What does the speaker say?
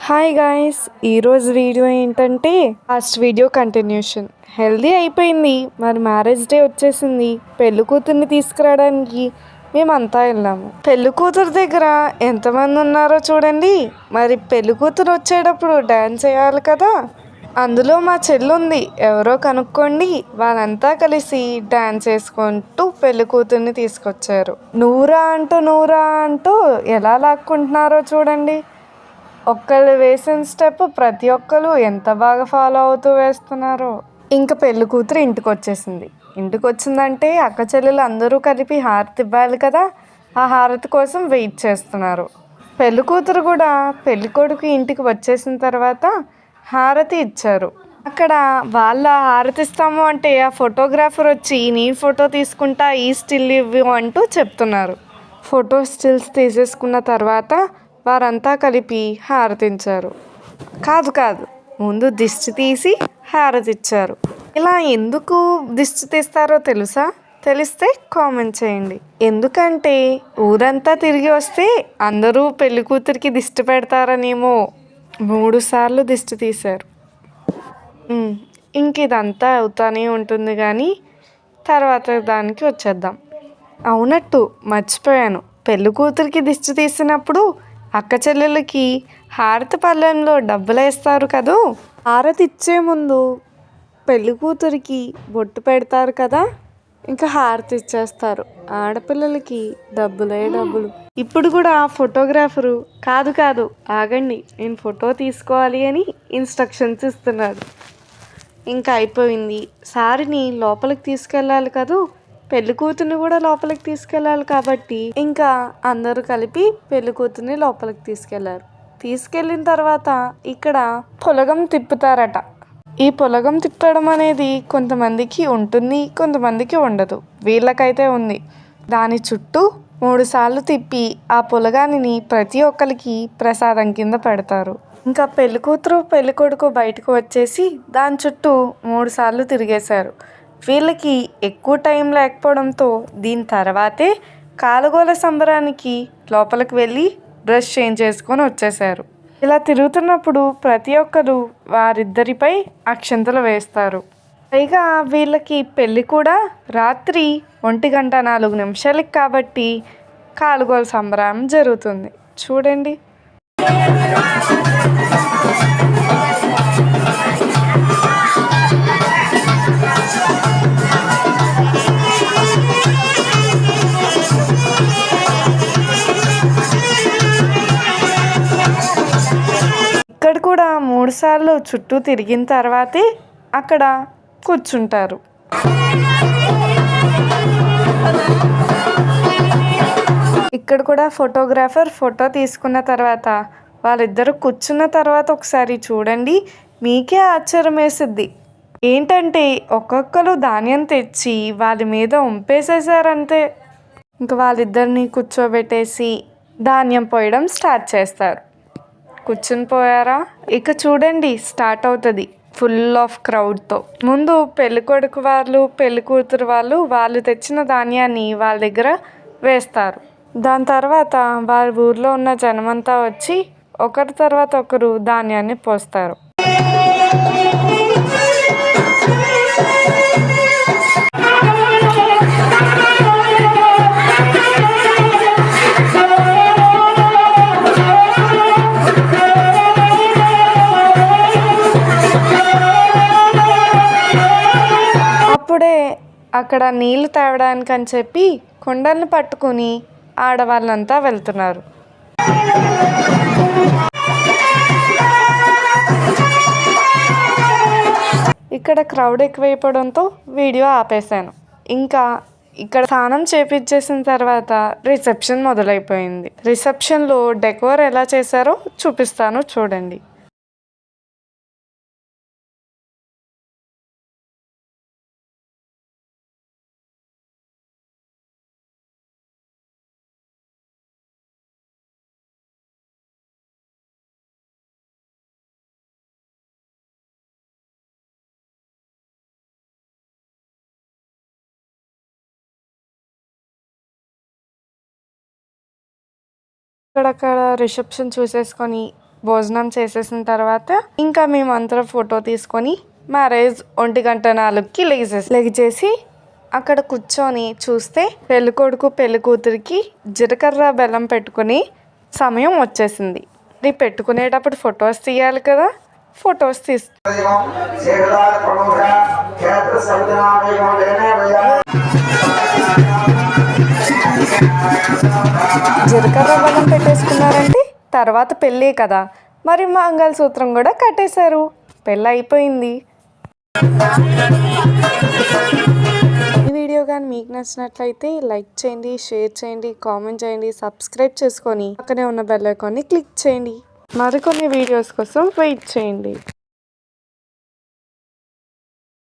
Hi guys, ఈరోజు video ఏంటంటే last video continuation. Healthy అయిపోయింది, మరి మ్యారేజ్ డే వచ్చేసింది. పెళ్లి కూతుర్ని తీసుకురావడానికి మేమంతా వెళ్ళాము. పెళ్లి కూతురు దగ్గర ఎంతమంది ఉన్నారో చూడండి. మరి పెళ్లి కూతురు వచ్చేటప్పుడు డ్యాన్స్ వేయాలి కదా, అందులో మా చెల్లుంది, ఎవరో కనుక్కోండి. వాళ్ళంతా కలిసి డ్యాన్స్ వేసుకుంటూ పెళ్లి కూతుర్ని తీసుకొచ్చారు. నూరా అంటూ ఎలా లాక్కుంటున్నారో చూడండి. ఒక్కళ్ళు వేసిన స్టెప్ ప్రతి ఒక్కరు ఎంత బాగా ఫాలో అవుతూ వేస్తున్నారో. ఇంకా పెళ్లి కూతురు ఇంటికి వచ్చేసింది. ఇంటికి వచ్చిందంటే అక్క చెల్లెలు అందరూ కలిపి హారతి ఇవ్వాలి కదా, ఆ హారతి కోసం వెయిట్ చేస్తున్నారు. పెళ్లి కూతురు కూడా పెళ్లి కొడుకు ఇంటికి వచ్చేసిన తర్వాత హారతి ఇచ్చారు. అక్కడ వాళ్ళ హారతి ఇస్తాము అంటే ఆ ఫోటోగ్రాఫర్ వచ్చి నేను ఫోటో తీసుకుంటా, ఈ స్టిల్ ఇవ్వు అంటూ చెప్తున్నారు. ఫోటో స్టిల్స్ తీసేసుకున్న తర్వాత వారంతా కలిపి హారతించారు. కాదు, ముందు దిష్టి తీసి హారతిచ్చారు. ఇలా ఎందుకు దిష్టి తీస్తారో తెలుసా? తెలిస్తే కామెంట్ చేయండి. ఎందుకంటే ఊరంతా తిరిగి వస్తే అందరూ పెళ్లి కూతురికి దిష్టి పెడతారనేమో 3 సార్లు దిష్టి తీశారు. ఇంక ఇదంతా అవుతానే ఉంటుంది కానీ తర్వాత దానికి వచ్చేద్దాం. అవునట్టు మర్చిపోయాను, పెళ్లి కూతురికి దిష్టి తీసినప్పుడు అక్క చెల్లెలకి హారతి పళ్ళెంలో డబ్బులు వేస్తారు కదూ. హారతి ఇచ్చే ముందు పెళ్లి కూతురికి బొట్టు పెడతారు కదా, ఇంకా హారతి ఇచ్చేస్తారు. ఆడపిల్లలకి డబ్బులే డబ్బులు. ఇప్పుడు కూడా ఫోటోగ్రాఫరు కాదు ఆగండి, నేను ఫోటో తీసుకోవాలి అని ఇన్స్ట్రక్షన్స్ ఇస్తున్నాడు. ఇంకా అయిపోయింది. సారిని లోపలికి తీసుకెళ్ళాలి కదూ, పెళ్లి కూతుర్ని కూడా లోపలికి తీసుకెళ్ళాలి కాబట్టి ఇంకా అందరూ కలిపి పెళ్లి కూతుర్ని లోపలికి తీసుకెళ్లారు. తీసుకెళ్ళిన తర్వాత ఇక్కడ పొలగం తిప్పుతారట. ఈ పొలగం తిప్పడం అనేది కొంతమందికి ఉంటుంది, కొంతమందికి ఉండదు. వీళ్ళకైతే ఉంది. దాని చుట్టూ 3 సార్లు తిప్పి ఆ పొలగానిని ప్రతి ఒక్కరికి ప్రసాదం కింద పెడతారు. ఇంకా పెళ్లి కూతురు పెళ్లి కొడుకు బయటకు వచ్చేసి దాని చుట్టూ 3 సార్లు తిరిగేశారు. వీళ్ళకి ఎక్కువ టైం లేకపోవడంతో దీని తర్వాతే కాలుగోల సంబరానికి లోపలికి వెళ్ళి డ్రెస్ చేంజ్ చేసుకొని వచ్చేసారు. ఇలా తిరుగుతున్నప్పుడు ప్రతి ఒక్కరు వారిద్దరిపై అక్షంతలు వేస్తారు. పైగా వీళ్ళకి పెళ్ళి కూడా రాత్రి 1:04 కాబట్టి కాలుగోల సంబరం జరుగుతుంది చూడండి. ఇక్కడ కూడా 3 సార్లు చుట్టూ తిరిగిన తర్వాతే అక్కడ కూర్చుంటారు. ఇక్కడ కూడా ఫోటోగ్రాఫర్ ఫోటో తీసుకున్న తర్వాత వాళ్ళిద్దరు కూర్చున్న తర్వాత ఒకసారి చూడండి, మీకే ఆశ్చర్యం వేసిద్ది. ఏంటంటే ఒక్కొక్కరు ధాన్యం తెచ్చి వాళ్ళ మీద ఉంపేసేసారంతే. ఇంకా వాళ్ళిద్దరిని కూర్చోబెట్టేసి ధాన్యం పోయడం స్టార్ట్ చేస్తారు. కూర్చుని పోయారా, ఇక చూడండి స్టార్ట్ అవుతుంది ఫుల్ ఆఫ్ క్రౌడ్తో. ముందు పెళ్లి కొడుకు వాళ్ళు పెళ్లి కూతురు వాళ్ళు తెచ్చిన ధాన్యాన్ని వాళ్ళ దగ్గర వేస్తారు. దాని తర్వాత వారి ఊర్లో ఉన్న జనమంతా వచ్చి ఒకరి తర్వాత ఒకరు ధాన్యాన్ని పోస్తారు. అప్పుడే అక్కడ నీళ్లు తేవడానికి అని చెప్పి కుండలను పట్టుకుని ఆడవాళ్ళంతా వెళ్తున్నారు. ఇక్కడ క్రౌడ్ ఎక్కువైపోవడంతో వీడియో ఆపేశాను. ఇంకా ఇక్కడ స్నానం చేపించేసిన తర్వాత రిసెప్షన్ మొదలైపోయింది. రిసెప్షన్లో డెకోర్ ఎలా చేశారో చూపిస్తాను చూడండి. అక్కడక్కడ రిసెప్షన్ చూసేసుకొని భోజనం చేసేసిన తర్వాత ఇంకా మేమందరం ఫోటో తీసుకొని మ్యారేజ్ 1:04కి లెగిచేసి అక్కడ కూర్చొని చూస్తే పెళ్ళికొడుకు పెళ్ళికూతురికి జీలకర్ర బెల్లం పెట్టుకుని సమయం వచ్చేసింది. ఇది పెట్టుకునేటప్పుడు ఫొటోస్ తీయాలి కదా, ఫొటోస్ జీలకర్ర బెల్లం పెట్టేసుకున్నారంటే తర్వాత పెళ్ళే కదా, మరి మంగళసూత్రం కూడా కట్టేశారు. పెళ్ళి అయిపోయింది. ఈ వీడియో కానీ మీకు నచ్చినట్లయితే లైక్ చేయండి, షేర్ చేయండి, కామెంట్ చేయండి, సబ్స్క్రైబ్ చేసుకొని పక్కనే ఉన్న బెల్ ఐకాన్ని క్లిక్ చేయండి. మరికొన్ని వీడియోస్ కోసం వెయిట్ చేయండి.